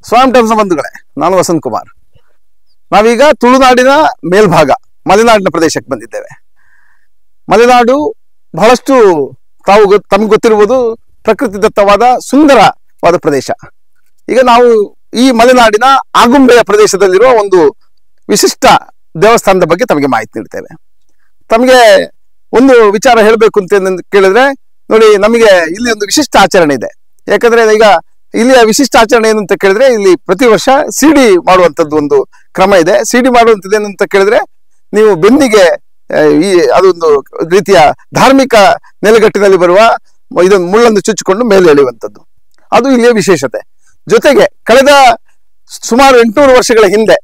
ಸ್ವಯಂ ಟೈಮ್ಸ್ ಬಂಧುಗಳೇ, ನಾನು ವಸಂತ್ ಕುಮಾರ್. ನಾವೀಗ ತುಳುನಾಡಿನ ಮೇಲ್ಭಾಗ ಮಲೆನಾಡಿನ ಪ್ರದೇಶಕ್ಕೆ ಬಂದಿದ್ದೇವೆ. ಮಲೆನಾಡು ಬಹಳಷ್ಟು ತಮ್ಗೆ ಗೊತ್ತಿರುವುದು ಪ್ರಕೃತಿ ದತ್ತವಾದ ಸುಂದರವಾದ ಪ್ರದೇಶ. ಈಗ ನಾವು ಈ ಮಲೆನಾಡಿನ ಆಗುಂಬೆಯ ಪ್ರದೇಶದಲ್ಲಿರುವ ಒಂದು ವಿಶಿಷ್ಟ ದೇವಸ್ಥಾನದ ಬಗ್ಗೆ ತಮಗೆ ಮಾಹಿತಿ ನೀಡ್ತೇವೆ. ತಮಗೆ ಒಂದು ವಿಚಾರ ಹೇಳಬೇಕು ಅಂತ ಕೇಳಿದ್ರೆ, ನೋಡಿ, ನಮಗೆ ಇಲ್ಲಿ ಒಂದು ವಿಶಿಷ್ಟ ಆಚರಣೆ ಇದೆ. ಯಾಕಂದ್ರೆ ಈಗ ಇಲ್ಲಿಯ ವಿಶಿಷ್ಟ ಆಚರಣೆ ಏನು ಅಂತ ಕೇಳಿದ್ರೆ, ಇಲ್ಲಿ ಪ್ರತಿ ವರ್ಷ ಸಿಡಿ ಮಾಡುವಂತದ್ದು ಒಂದು ಕ್ರಮ ಇದೆ. ಸಿಡಿ ಮಾಡುವಂಥದ್ದು ಏನು ಅಂತ ಕೇಳಿದ್ರೆ, ನೀವು ಬೆನ್ನಿಗೆ ಅದೊಂದು ರೀತಿಯ ಧಾರ್ಮಿಕ ನೆಲೆಗಟ್ಟಿನಲ್ಲಿ ಬರುವ ಇದೊಂದು ಮುಳ್ಳನ್ನು ಚುಚ್ಚಿಕೊಂಡು ಮೇಲೆ ಎಳೆಯುವಂಥದ್ದು, ಅದು ಇಲ್ಲಿಯ ವಿಶೇಷತೆ. ಜೊತೆಗೆ ಕಳೆದ ಸುಮಾರು 800 ವರ್ಷಗಳ ಹಿಂದೆ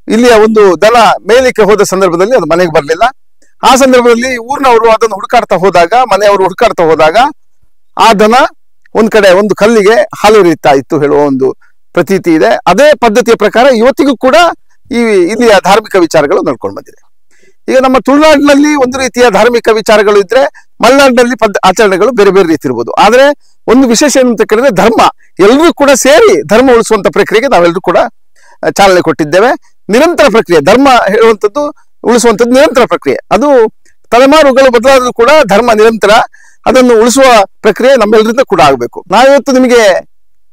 ಇಲ್ಲಿಯ ಒಂದು ದನ ಮೇಲಿಕ್ಕೆ ಹೋದ ಸಂದರ್ಭದಲ್ಲಿ ಅದು ಮನೆಗೆ ಬರಲಿಲ್ಲ. ಆ ಸಂದರ್ಭದಲ್ಲಿ ಊರಿನವರು ಅದನ್ನು ಹುಡುಕಾಡ್ತಾ ಹೋದಾಗ, ಮನೆಯವರು ಹುಡುಕಾಡ್ತಾ ಹೋದಾಗ, ಆ ದನ ಒಂದ್ ಕಡೆ ಒಂದು ಕಲ್ಲಿಗೆ ಹಾಲು ಎರೆಯುತ್ತಾ ಇತ್ತು ಹೇಳುವ ಒಂದು ಪ್ರತೀತಿ ಇದೆ. ಅದೇ ಪದ್ಧತಿಯ ಪ್ರಕಾರ ಇವತ್ತಿಗೂ ಕೂಡ ಇಲ್ಲಿಯ ಧಾರ್ಮಿಕ ವಿಚಾರಗಳು ನಡ್ಕೊಂಡು ಬಂದಿದೆ. ಈಗ ನಮ್ಮ ತುಳುನಾಡಿನಲ್ಲಿ ಒಂದು ರೀತಿಯ ಧಾರ್ಮಿಕ ವಿಚಾರಗಳು ಇದ್ರೆ, ಮಲೆನಾಡಿನಲ್ಲಿ ಆಚರಣೆಗಳು ಬೇರೆ ಬೇರೆ ರೀತಿ ಇರ್ಬೋದು. ಆದ್ರೆ ಒಂದು ವಿಶೇಷ ಏನು ಅಂತ ಕೇಳಿದ್ರೆ, ಧರ್ಮ ಎಲ್ಲರೂ ಕೂಡ ಸೇರಿ ಧರ್ಮ ಉಳಿಸುವಂತ ಪ್ರಕ್ರಿಯೆಗೆ ನಾವೆಲ್ಲರೂ ಕೂಡ ಚಾಲನೆ ಕೊಟ್ಟಿದ್ದೇವೆ. ನಿರಂತರ ಪ್ರಕ್ರಿಯೆ, ಧರ್ಮ ಹೇಳುವಂಥದ್ದು ಉಳಿಸುವಂಥದ್ದು ನಿರಂತರ ಪ್ರಕ್ರಿಯೆ. ಅದು ತಲೆಮಾರುಗಳು ಬದಲಾದರೂ ಕೂಡ ಧರ್ಮ ನಿರಂತರ, ಅದನ್ನು ಉಳಿಸುವ ಪ್ರಕ್ರಿಯೆ ನಮ್ಮೆಲ್ಲರಿಂದ ಕೂಡ ಆಗಬೇಕು. ನಾವಿವತ್ತು ನಿಮಗೆ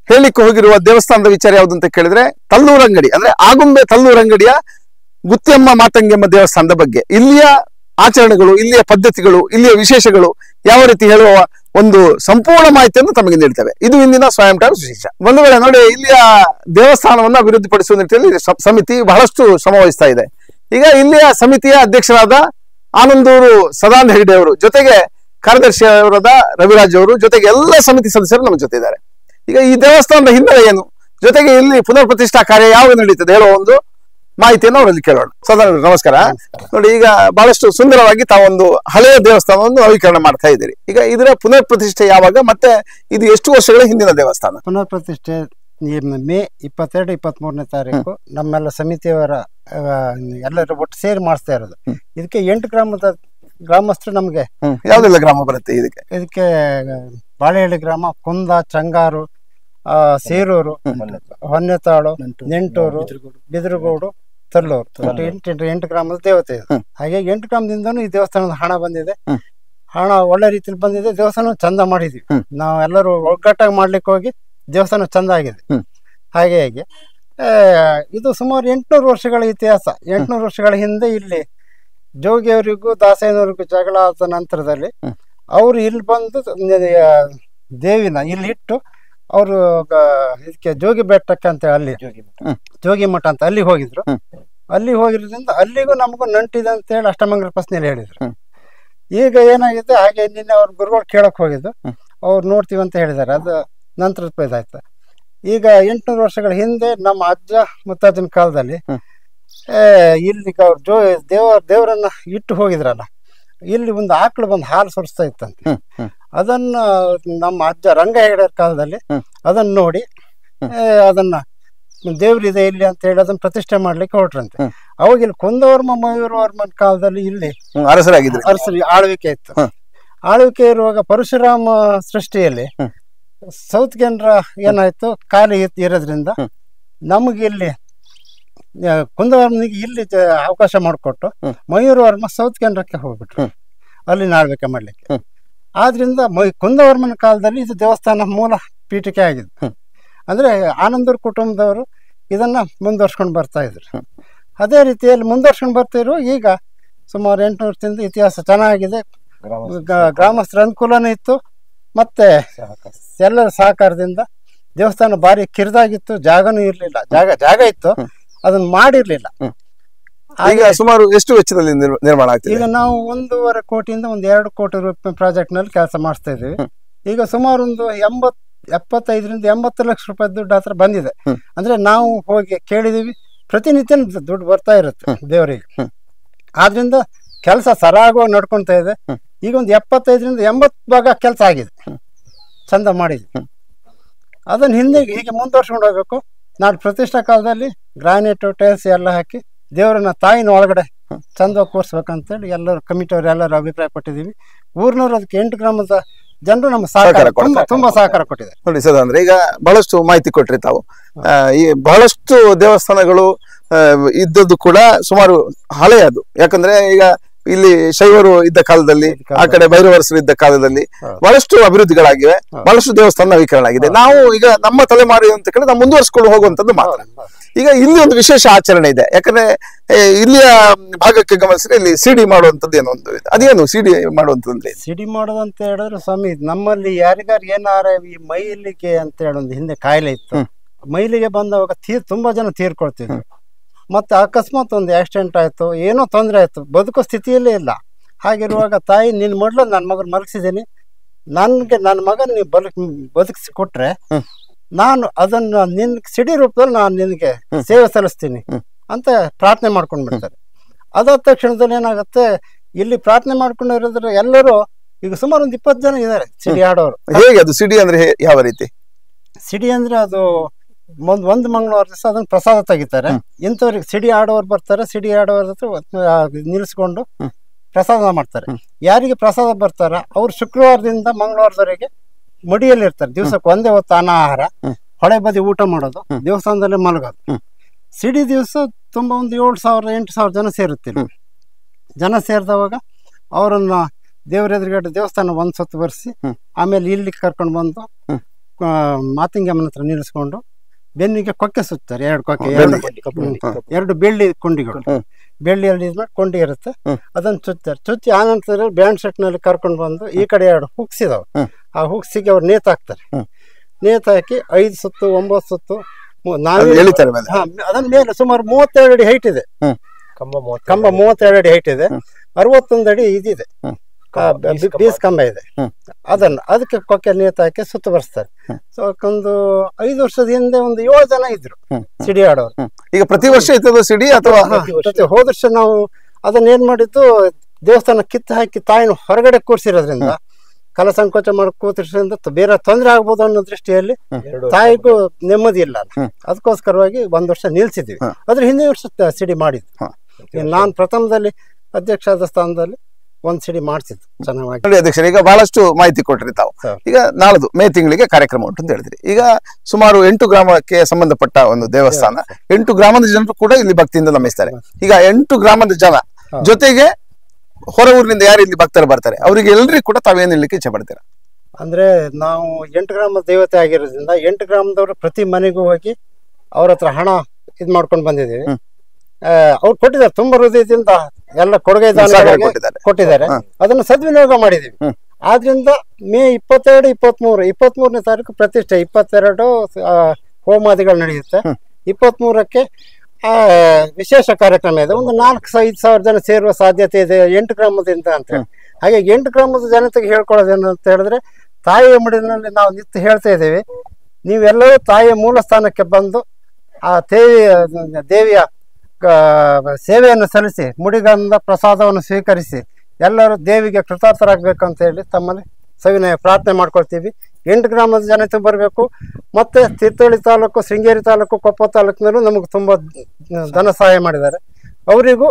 ಹೇಳಿಕ್ಕೆ ಹೋಗಿರುವ ದೇವಸ್ಥಾನದ ವಿಚಾರ ಯಾವುದು ಅಂತ ಕೇಳಿದ್ರೆ, ತಲ್ಲೂರಂಗಡಿ ಅಂದ್ರೆ ಆಗುಂಬೆ ತಲ್ಲೂರಂಗಡಿಯ ಗುತ್ತಿಯಮ್ಮ ಮಾತಂಗಿಯಮ್ಮ ದೇವಸ್ಥಾನದ ಬಗ್ಗೆ, ಇಲ್ಲಿಯ ಆಚರಣೆಗಳು, ಇಲ್ಲಿಯ ಪದ್ಧತಿಗಳು, ಇಲ್ಲಿಯ ವಿಶೇಷಗಳು ಯಾವ ರೀತಿ ಹೇಳುವ ಒಂದು ಸಂಪೂರ್ಣ ಮಾಹಿತಿಯನ್ನು ತಮಗೆ ನೀಡ್ತೇವೆ. ಇದು ಇಂದಿನ ಸ್ವಯಂ ಟೈಮ್ಸ್ ವಿಶೇಷ. ಒಂದು ವೇಳೆ ನೋಡಿ, ಇಲ್ಲಿಯ ದೇವಸ್ಥಾನವನ್ನ ಅಭಿವೃದ್ಧಿಪಡಿಸುವ ನಿಟ್ಟಿನಲ್ಲಿ ಸಮಿತಿ ಬಹಳಷ್ಟು ಶ್ರಮ ವಹಿಸ್ತಾ ಇದೆ. ಈಗ ಇಲ್ಲಿಯ ಸಮಿತಿಯ ಅಧ್ಯಕ್ಷರಾದ ಆನಂದೂರು ಸದಾನಂದ ಹೆಗಡೆ ಅವರು, ಜೊತೆಗೆ ಕಾರ್ಯದರ್ಶಿಯವರಾದ ರವಿರಾಜ್ ಅವರು, ಜೊತೆಗೆ ಎಲ್ಲ ಸಮಿತಿ ಸದಸ್ಯರು ನಮ್ಮ ಜೊತೆ ಇದ್ದಾರೆ. ಈಗ ಈ ದೇವಸ್ಥಾನದ ಹಿನ್ನೆಲೆ ಏನು, ಜೊತೆಗೆ ಇಲ್ಲಿ ಪುನರ್ ಪ್ರತಿಷ್ಠಾ ಕಾರ್ಯ ಯಾವಾಗ ನಡೀತದೆ ಹೇಳುವ ಒಂದು ಮಾಹಿತಿಯನ್ನು ಅವರಲ್ಲಿ ಕೇಳೋಣ. ಸದಾನಂದ ನಮಸ್ಕಾರ. ನೋಡಿ, ಈಗ ಬಹಳಷ್ಟು ಸುಂದರವಾಗಿ ತಾವೊಂದು ಹಳೆಯ ದೇವಸ್ಥಾನವನ್ನು ನವೀಕರಣ ಮಾಡ್ತಾ ಇದ್ದೀರಿ. ಈಗ ಇದರ ಪುನರ್ ಪ್ರತಿಷ್ಠೆ ಯಾವಾಗ, ಮತ್ತೆ ಇದು ಎಷ್ಟು ವರ್ಷಗಳ ಹಿಂದಿನ ದೇವಸ್ಥಾನ? ಪುನರ್ ಪ್ರತಿಷ್ಠೆ ಮೇ 22, 23ನೇ ತಾರೀಕು ನಮ್ಮೆಲ್ಲ ಸಮಿತಿಯವರ ಎಲ್ಲರೂ ಒಟ್ಟು ಸೇರಿ ಮಾಡಿಸ್ತಾ ಇರೋದು. ಇದಕ್ಕೆ 8 ಗ್ರಾಮದ ಗ್ರಾಮಸ್ಥರು ನಮ್ಗೆ. ಯಾವ್ದೆಲ್ಲ ಗ್ರಾಮ ಬರುತ್ತೆ ಇದಕ್ಕೆ? ಬಾಳೆಹಳ್ಳಿ ಗ್ರಾಮ, ಕುಂದ, ಚಂಗಾರು, ಸೇರೂರು, ಹೊನ್ನೆತಾಳು, ನೆಂಟೂರು, ಬಿದಿರುಗೋಡು, ತಲ್ಲೂರು, 8 ಗ್ರಾಮದ ದೇವತೆ ಇದೆ. ಹಾಗೆ 8 ಗ್ರಾಮದಿಂದನೂ ಈ ದೇವಸ್ಥಾನದ ಹಣ ಬಂದಿದೆ. ಹಣ ಒಳ್ಳೆ ರೀತಿಯಲ್ಲಿ ಬಂದಿದೆ. ದೇವಸ್ಥಾನ ಚಂದ ಮಾಡಿದ್ವಿ ನಾವು. ಎಲ್ಲರೂ ಒಗ್ಗಟ್ಟಾಗಿ ಮಾಡ್ಲಿಕ್ಕೆ ಹೋಗಿ ದೇವಸ್ಥಾನ ಚಂದ ಆಗಿದೆ. ಹಾಗೆ ಇದು ಸುಮಾರು 800 ವರ್ಷಗಳ ಇತಿಹಾಸ. 800 ವರ್ಷಗಳ ಹಿಂದೆ ಇಲ್ಲಿ ಜೋಗಿಯವರಿಗೂ ದಾಸಯ್ಯನವರಿಗೂ ಜಗಳ ಆದ ನಂತರದಲ್ಲಿ ಅವರು ಇಲ್ಲಿ ಬಂದು ದೇವಿನ ಇಲ್ಲಿ ಇಟ್ಟು ಅವರು ಇದಕ್ಕೆ ಜೋಗಿ ಬೆಟ್ಟಕ್ಕೆ ಅಂತ, ಅಲ್ಲಿ ಜೋಗಿ ಮಠ ಅಂತ ಅಲ್ಲಿ ಹೋಗಿದ್ರು. ಅಲ್ಲಿ ಹೋಗಿರೋದ್ರಿಂದ ಅಲ್ಲಿಗೂ ನಮಗೂ ನಂಟಿದೆ ಅಂತ ಹೇಳಿ ಅಷ್ಟಮಂಗಲ ಪ್ರಶ್ನೆಯಲ್ಲಿ ಹೇಳಿದ್ರು. ಈಗ ಏನಾಗಿದೆ, ಹಾಗೆ ನಿನ್ನೆ ಅವ್ರ ಗುರುಗಳು ಕೇಳಕ್ ಹೋಗಿದ್ದು, ಅವ್ರು ನೋಡ್ತೀವಿ ಅಂತ ಹೇಳಿದ್ದಾರೆ. ಅದು ನಂತರದ ಇದಾಯ್ತು. ಈಗ 800 ವರ್ಷಗಳ ಹಿಂದೆ ನಮ್ಮ ಅಜ್ಜ ಮುತ್ತಾಜನ ಕಾಲದಲ್ಲಿ ಇಲ್ಲಿ ಅವ್ರು ದೇವರನ್ನ ಇಟ್ಟು ಹೋಗಿದ್ರಲ್ಲ, ಇಲ್ಲಿ ಒಂದು ಆಕಳು ಬಂದು ಹಾಲು ಸುರಿಸ್ತಾ ಇತ್ತಂತೆ. ಅದನ್ನ ನಮ್ಮ ಅಜ್ಜ ರಂಗ ಹೆಗಡೆ ಕಾಲದಲ್ಲಿ ಅದನ್ನ ನೋಡಿ ಅದನ್ನ ದೇವ್ರಿದೆ ಇಲ್ಲಿ ಅಂತ ಹೇಳಿ ಅದನ್ನ ಪ್ರತಿಷ್ಠೆ ಮಾಡ್ಲಿಕ್ಕೆ ಹೊರಟ್ರಂತೆ. ಅವಾಗ ಇಲ್ಲಿ ಕುಂದವರ್ಮ ಮಯೂರವರ್ಮನ ಕಾಲದಲ್ಲಿ ಇಲ್ಲಿ ಅರಸರಿ ಆಳ್ವಿಕೆ ಇತ್ತು. ಆಳ್ವಿಕೆ ಇರುವಾಗ ಪರಶುರಾಮ ಸೃಷ್ಟಿಯಲ್ಲಿ ಸೌತ್ ಕೇಂದ್ರ ಏನಾಯ್ತು, ಖಾಲಿ ಇರೋದ್ರಿಂದ ನಮಗೆ ಇಲ್ಲಿ ಕುಂದವರ್ಮನಿಗೆ ಇಲ್ಲಿ ಅವಕಾಶ ಮಾಡಿಕೊಟ್ಟು ಮಯೂರವರ್ಮ ಸೌತ್ ಕೇಂದ್ರಕ್ಕೆ ಹೋಗ್ಬಿಟ್ರು ಅಲ್ಲಿನ ಆಳ್ವಿಕೆ ಮಾಡ್ಲಿಕ್ಕೆ. ಆದ್ರಿಂದ ಕುಂದವರ್ಮನ ಕಾಲದಲ್ಲಿ ಇದು ದೇವಸ್ಥಾನ ಮೂಲ ಪೀಠಿಕೆ ಆಗಿದೆ. ಅಂದ್ರೆ ಆನಂದೂರ್ ಕುಟುಂಬದವರು ಇದನ್ನ ಮುಂದುವರ್ಸ್ಕೊಂಡು ಬರ್ತಾ ಇದ್ರು. ಅದೇ ರೀತಿಯಲ್ಲಿ ಮುಂದುವರ್ಸ್ಕೊಂಡು ಬರ್ತಿದ್ರು. ಈಗ ಸುಮಾರು 800 ವರ್ಷದಿಂದ ಇತಿಹಾಸ ಚೆನ್ನಾಗಿದೆ. ಗ್ರಾಮಸ್ಥರ ಅನುಕೂಲನೂ ಇತ್ತು, ಮತ್ತೆ ಎಲ್ಲರ ಸಹಕಾರದಿಂದ ದೇವಸ್ಥಾನ ಭಾರಿ ಕಿರಿದಾಗಿತ್ತು. ಜಾಗನೂ ಇರ್ಲಿಲ್ಲ, ಜಾಗ ಇತ್ತು, ಅದನ್ನ ಮಾಡಿರ್ಲಿಲ್ಲ. ಈಗ ಸುಮಾರು ಎಷ್ಟು ವೆಚ್ಚದಲ್ಲಿ ನಿರ್ಮಾಣ ಆಗ್ತದೆ? ಈಗ ನಾವು 1.5 ಕೋಟಿಯಿಂದ 2 ಕೋಟಿ ರೂಪಾಯಿ ಪ್ರಾಜೆಕ್ಟ್ ನಲ್ಲಿ ಕೆಲಸ ಮಾಡಿಸ್ತಾ ಇದೀವಿ. ಈಗ ಸುಮಾರು ಒಂದು 75ರಿಂದ 80 ಲಕ್ಷ ರೂಪಾಯಿ ದುಡ್ಡು ಹತ್ರ ಬಂದಿದೆ. ಅಂದ್ರೆ ನಾವು ಹೋಗಿ ಕೇಳಿದೀವಿ, ಪ್ರತಿನಿತ್ಯ ದುಡ್ಡು ಬರ್ತಾ ಇರುತ್ತೆ ದೇವರಿಗೆ. ಆದ್ರಿಂದ ಕೆಲಸ ಸರಾಗವಾಗಿ ನಡ್ಕೊಂತ ಇದೆ. ಈಗ ಒಂದು 75ರಿಂದ 80 ಭಾಗ ಕೆಲಸ ಆಗಿದೆ, ಚಂದ ಮಾಡಿದ್ವಿ. ಅದನ್ನ ಹಿಂದೆ ಹೀಗೆ ಮುಂದುವರ್ಸ್ಕೊಂಡು ಹೋಗ್ಬೇಕು. ನಾಳೆ ಪ್ರತಿಷ್ಠಾ ಕಾಲದಲ್ಲಿ ಗ್ರಾನೈಟ್ ಟೈಲ್ಸ್ ಎಲ್ಲ ಹಾಕಿ ದೇವರನ್ನ ತಾಯಿನ ಒಳಗಡೆ ಚಂದ ಕೂರಿಸ್ಬೇಕಂತೇಳಿ ಎಲ್ಲರೂ ಕಮಿಟಿಯವ್ರು ಎಲ್ಲರೂ ಅಭಿಪ್ರಾಯ ಪಟ್ಟಿದ್ದೀವಿ. ಊರಿನವ್ರು ಅದಕ್ಕೆ 8 ಗ್ರಾಮದ ಜನರು ನಮ್ಗೆ ಸಹಕಾರ ತುಂಬಾ ಸಹಕಾರ ಕೊಟ್ಟಿದ್ದಾರೆ. ನೋಡಿ ಸರ್, ಅಂದ್ರೆ ಈಗ ಬಹಳಷ್ಟು ಮಾಹಿತಿ ಕೊಟ್ರಿ ತಾವು. ಈ ಬಹಳಷ್ಟು ದೇವಸ್ಥಾನಗಳು ಇದ್ದದ್ದು ಕೂಡ ಸುಮಾರು ಹಳೆ ಅದು. ಯಾಕಂದ್ರೆ ಈಗ ಇಲ್ಲಿ ಶೈವರು ಇದ್ದ ಕಾಲದಲ್ಲಿ, ಆ ಕಡೆ ಭೈರವರಸರು ಇದ್ದ ಕಾಲದಲ್ಲಿ ಬಹಳಷ್ಟು ಅಭಿವೃದ್ಧಿಗಳಾಗಿವೆ, ಬಹಳಷ್ಟು ದೇವಸ್ಥಾನ ನವೀಕರಣ ಆಗಿದೆ. ನಾವು ಈಗ ನಮ್ಮ ತಲೆಮಾರು ಅಂತ ಕೇಳಿ ನಾವು ಮುಂದುವರಿಸಿಕೊಂಡು ಹೋಗುವಂತದ್ದು ಮಾತ್ರ. ಈಗ ಇಲ್ಲಿ ಒಂದು ವಿಶೇಷ ಆಚರಣೆ ಇದೆ. ಯಾಕಂದ್ರೆ ಇಲ್ಲಿಯ ಭಾಗಕ್ಕೆ ಗಮನಿಸಿದ್ರೆ ಇಲ್ಲಿ ಸಿಡಿ ಮಾಡುವಂತದ್ದು ಏನೋ ಒಂದು ಇದೆ. ಅದೇನು ಸಿಡಿ ಮಾಡುವಂತದ್ದು? ಸಿಡಿ ಮಾಡೋದು ಅಂತ ಹೇಳಿದ್ರೆ ಸ್ವಾಮಿ, ನಮ್ಮಲ್ಲಿ ಯಾರಿಗಾರು ಏನಾರ ಈ ಮೈಲಿಗೆ ಅಂತ ಹೇಳಿ ಒಂದು ಹಿಂದೆ ಕಾಯಿಲೆ ಇತ್ತು. ಮೈಲಿಗೆ ಬಂದವಾಗ ತುಂಬಾ ಜನ ತೀರ್ಕೊಳ್ತಿದ್ರು. ಮತ್ತೆ ಅಕಸ್ಮಾತ್ ಒಂದು ಆಕ್ಸಿಡೆಂಟ್ ಆಯ್ತು, ಏನೋ ತೊಂದರೆ ಆಯ್ತು, ಬದುಕೋ ಸ್ಥಿತಿಯಲ್ಲೇ ಇಲ್ಲ. ಹಾಗಿರುವಾಗ ತಾಯಿ, ನಿನ್ ಮೊದಲು ನನ್ನ ಮಗನ ಮಲಗಿಸಿದ್ದೀನಿ, ನನ್ನ ಮಗನ್ ನೀವು ಬದುಕಿಸಿ ಕೊಟ್ರೆ ನಾನು ಅದನ್ನ ನಿನ್ ಸಿಡಿ ರೂಪದಲ್ಲಿ ನಾನು ನಿನಗೆ ಸೇವೆ ಸಲ್ಲಿಸ್ತೀನಿ ಅಂತ ಪ್ರಾರ್ಥನೆ ಮಾಡ್ಕೊಂಡ್ ಬಿಡ್ತಾರೆ. ಅದಾದ ತಕ್ಷಣದಲ್ಲಿ ಏನಾಗುತ್ತೆ, ಇಲ್ಲಿ ಪ್ರಾರ್ಥನೆ ಮಾಡ್ಕೊಂಡಿರೋದ್ರೆ ಎಲ್ಲರೂ ಈಗ ಸುಮಾರು ಒಂದು 20 ಜನ ಇದ್ದಾರೆ ಸಿಡಿ ಆಡೋರು. ಹೇಗೆ ಅದು ಸಿಡಿ ಅಂದ್ರೆ ಯಾವ ರೀತಿ? ಸಿಡಿ ಅಂದ್ರೆ ಅದು ಒಂದು ಮಂಗಳವಾರ ದಿವಸ ಅದನ್ನ ಪ್ರಸಾದ ತೆಗಿತಾರೆ. ಇಂಥವ್ರಿಗೆ ಸಿಡಿ ಆಡೋರು ಬರ್ತಾರೆ, ಸಿಡಿ ಆಡೋರ ಹತ್ರ ನಿಲ್ಸ್ಕೊಂಡು ಪ್ರಸಾದ ಮಾಡ್ತಾರೆ. ಯಾರಿಗೆ ಪ್ರಸಾದ ಬರ್ತಾರ ಅವ್ರು ಶುಕ್ರವಾರದಿಂದ ಮಂಗಳವಾರದವರೆಗೆ ಮಡಿಯಲ್ಲಿ ಇರ್ತಾರೆ. ದಿವ್ಸಕ್ಕೆ ಒಂದೇ ಹೊತ್ತು ಅನಾಹಾರ, ಹೊಳೆ ಬದಿ ಊಟ ಮಾಡೋದು, ದೇವಸ್ಥಾನದಲ್ಲೇ ಮಲಗೋದು. ಸಿಡಿ ದಿವಸ ತುಂಬಾ ಒಂದು 7,000-8,000 ಜನ ಸೇರುತ್ತಿಲ್ಲ. ಜನ ಸೇರಿದವಾಗ ಅವರನ್ನ ದೇವರ ಎದುರುಗಡೆ ದೇವಸ್ಥಾನ ಒಂದ್ ಸುತ್ತು ಬರ್ಸಿ, ಆಮೇಲೆ ಇಲ್ಲಿ ಕರ್ಕೊಂಡು ಬಂದು ಮಾತಿಂಗಮ್ಮನ ಹತ್ರ ನಿಲ್ಲಿಸ್ಕೊಂಡು ಬೆನ್ನಿಗೆ ಕೊಕ್ಕೆ ಸುತ್ತಾರೆ. 2 ಕೊಕ್ಕೆ, 2 ಬೆಳ್ಳಿ ಕೊಂಡಿಗಳು, ಬೆಳ್ಳಿಯಲ್ಲಿ ಕೊಂಡಿ ಇರುತ್ತೆ, ಅದನ್ನ ಚುಚ್ಚಿ ಆನಂತರ ಬ್ಯಾಂಡ್ ಸೆಟ್ ನಲ್ಲಿ ಕರ್ಕೊಂಡು ಬಂದು ಈ ಕಡೆ 2 ಹುಕ್ಸ್ ಇದಾವೆ. ಆ ಹುಕ್ಸಿಗೆ ಅವ್ರು ನೇತಾಕ್ತಾರೆ. ನೇತಾಕಿ 5 ಸುತ್ತು 9 ಸುತ್ತು ಅದನ್ನ ಮೇಲೆ ಸುಮಾರು 32 ಅಡಿ ಹೈಟ್ ಇದೆ. ಕಂಬ 32 ಅಡಿ ಹೈಟ್ ಇದೆ. 61 ಅಡಿ ಇದಿದೆ, ಬೀಸ್ ಕಂಬ ಇದೆ. ಅದಕ್ಕೆ ಕೊಕ್ಕೆ ನೇತಾಕಿ ಸುತ್ತು ಬರ್ಸ್ತಾರೆ. ಸೊ ಒಂದು 5 ವರ್ಷದ ಹಿಂದೆ ಒಂದು 7 ಜನ ಇದ್ರು ಸಿಡಿ ಆಡೋರು. ಈಗ ಪ್ರತಿ ವರ್ಷ ಇರ್ತದ ಸಿಡಿ ಅಥವಾ ಹೋದ ವರ್ಷ ನಾವು ಅದನ್ನ ಏನ್ ಮಾಡಿದ್ದು, ದೇವಸ್ಥಾನ ಕಿತ್ತು ಹಾಕಿ ತಾಯಿನ ಹೊರಗಡೆ ಕೂರ್ಸಿರೋದ್ರಿಂದ, ಕಲ ಸಂಕೋಚ ಮಾಡಿ ಕೂತಿರೋದ್ರಿಂದ ಬೇರೆ ತೊಂದರೆ ಆಗ್ಬೋದು ಅನ್ನೋ ದೃಷ್ಟಿಯಲ್ಲಿ ತಾಯಿಗೂ ನೆಮ್ಮದಿ ಇಲ್ಲ. ಅದಕ್ಕೋಸ್ಕರವಾಗಿ 1 ವರ್ಷ ನಿಲ್ಸಿದ್ವಿ. ಅದ್ರ ಹಿಂದಿನ ವರ್ಷ ಸಿಡಿ ಮಾಡಿದ್ವಿ. ನಾನ್ ಪ್ರಥಮದಲ್ಲಿ ಅಧ್ಯಕ್ಷ ಆದ ಸ್ಥಾನದಲ್ಲಿ 1 ಸಿಡಿ ಮಾಡ್ಸಿದ್ದು ಚೆನ್ನಾಗಿ. ನೋಡಿ ಅಧ್ಯಕ್ಷರೇ, ಈಗ ಬಹಳಷ್ಟು ಮಾಹಿತಿ ಕೊಟ್ರಿ ತಾವು. ಈಗ ನಾಳದು ಮೇ ತಿಂಗಳಿಗೆ ಕಾರ್ಯಕ್ರಮ ಉಂಟು ಅಂತ ಹೇಳಿದ್ರಿ. ಈಗ ಸುಮಾರು 8 ಗ್ರಾಮಕ್ಕೆ ಸಂಬಂಧಪಟ್ಟ ಒಂದು ದೇವಸ್ಥಾನ. 8 ಗ್ರಾಮದ ಜನರು ಕೂಡ ಇಲ್ಲಿ ಭಕ್ತಿಯಿಂದ ನಮಿಸ್ತಾರೆ. ಈಗ 8 ಗ್ರಾಮದ ಜನ ಜೊತೆಗೆ ಹೊರ ಊರಿನಿಂದ ಯಾರು ಇಲ್ಲಿ ಭಕ್ತರು ಬರ್ತಾರೆ, ಅವರಿಗೆ ಎಲ್ಲರಿಗೂ ಕೂಡ ತಾವೇನು ಹೇಳಲಿಕ್ಕೆ ಇಚ್ಛೆ ಪಡ್ತೀರಾ? ಅಂದ್ರೆ ನಾವು 8 ಗ್ರಾಮದ ದೇವತೆ ಆಗಿರೋದ್ರಿಂದ 8 ಗ್ರಾಮದವರು ಪ್ರತಿ ಮನೆಗೂ ಹೋಗಿ ಅವ್ರ ಹತ್ರ ಹಣ ಇದ್ ಮಾಡ್ಕೊಂಡು ಬಂದಿದ್ದೀವಿ. ಅವ್ರು ಕೊಟ್ಟಿದ್ದಾರೆ, ತುಂಬಾ ಹೃದಯದಿಂದ ಎಲ್ಲ ಕೊಡುಗೆ ಕೊಟ್ಟಿದ್ದಾರೆ. ಅದನ್ನು ಸದ್ವಿನಿಯೋಗ ಮಾಡಿದೀವಿ. ಆದ್ರಿಂದ ಮೇ 22, 23ನೇ ತಾರೀಕು ಪ್ರತಿಷ್ಠೆ. 22 ಹೋಮಾದಿಗಳು ನಡೆಯುತ್ತೆ. 23ಕ್ಕೆ ವಿಶೇಷ ಕಾರ್ಯಕ್ರಮ ಇದೆ. ಒಂದು 4,000-5,000 ಜನ ಸೇರುವ ಸಾಧ್ಯತೆ ಇದೆ 8 ಗ್ರಾಮದಿಂದ ಅಂತ ಹೇಳಿ. ಹಾಗೆ 8 ಗ್ರಾಮದ ಜನತೆಗೆ ಹೇಳ್ಕೊಳ್ಳೋದೇನು ಅಂತ ಹೇಳಿದ್ರೆ, ತಾಯಿಯ ಮುಡಿನಲ್ಲಿ ನಾವು ನಿತ್ಯ ಹೇಳ್ತಾ ಇದ್ದೀವಿ, ನೀವೆಲ್ಲರೂ ತಾಯಿಯ ಮೂಲ ಸ್ಥಾನಕ್ಕೆ ಬಂದು ಆ ದೇವಿಯ ಸೇವೆಯನ್ನು ಸಲ್ಲಿಸಿ ಮುಡಿಗಂಧ ಪ್ರಸಾದವನ್ನು ಸ್ವೀಕರಿಸಿ ಎಲ್ಲರೂ ದೇವಿಗೆ ಕೃತಾರ್ಥರಾಗಬೇಕು ಅಂತ ಹೇಳಿ ತಮ್ಮಲ್ಲಿ ಸವಿನಯ ಪ್ರಾರ್ಥನೆ ಮಾಡ್ಕೊಳ್ತೀವಿ. 8 ಗ್ರಾಮದ ಜನತೆ ಬರಬೇಕು. ಮತ್ತೆ ತೀರ್ಥಹಳ್ಳಿ ತಾಲೂಕು, ಶೃಂಗೇರಿ ತಾಲೂಕು, ಕೊಪ್ಪ ತಾಲೂಕಿನಲ್ಲೂ ನಮಗೆ ತುಂಬಾ ಧನ ಸಹಾಯ ಮಾಡಿದ್ದಾರೆ. ಅವರಿಗೂ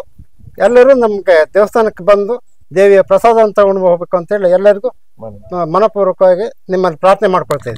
ಎಲ್ಲರೂ ನಮ್ಗೆ ದೇವಸ್ಥಾನಕ್ಕೆ ಬಂದು ದೇವಿಯ ಪ್ರಸಾದ ತಗೊಂಡು ಹೋಗ್ಬೇಕು ಅಂತ ಹೇಳಿ ಎಲ್ಲರಿಗೂ ಮನಪೂರ್ವಕವಾಗಿ ನಿಮ್ಮಲ್ಲಿ ಪ್ರಾರ್ಥನೆ ಮಾಡ್ಕೊಳ್ತಾ ಇದ್ದೀವಿ.